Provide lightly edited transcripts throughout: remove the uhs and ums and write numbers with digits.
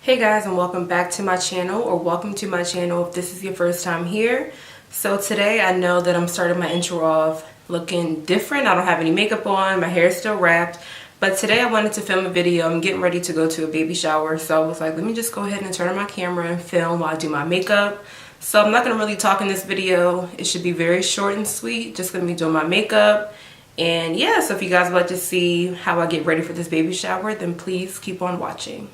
Hey guys, and welcome back to my channel, or welcome to my channel if this is your first time here. So today I know that I'm starting my intro off looking different. I don't have any makeup on, my hair is still wrapped, but today I wanted to film a video. I'm getting ready to go to a baby shower, so I was like, let me just go ahead and turn on my camera and film while I do my makeup. So I'm not going to really talk in this video. It should be very short and sweet, just going to be doing my makeup. And yeah, so if you guys would like to see how I get ready for this baby shower, then please keep on watching.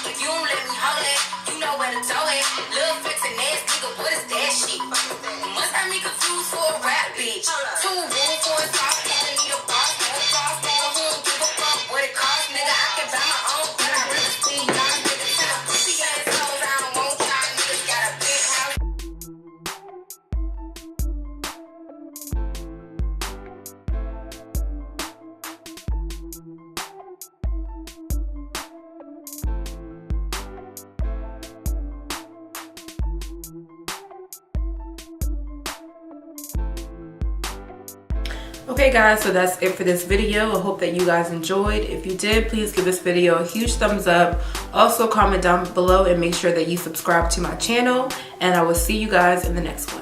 If you don't let me hold it, you know where to throw it. Little flexing ass nigga, what is that shit? Must have me confused for a rap bitch. Too rude for a soft cat and need a boss. No boss nigga who don't give a fuck what it costs, nigga. I can buy my own, but I really see y'all niggas to the pussy ass hoes. I don't want y'all niggas got a big house. Okay guys, so that's it for this video. I hope that you guys enjoyed. If you did, please give this video a huge thumbs up. Also comment down below and make sure that you subscribe to my channel, and I will see you guys in the next one.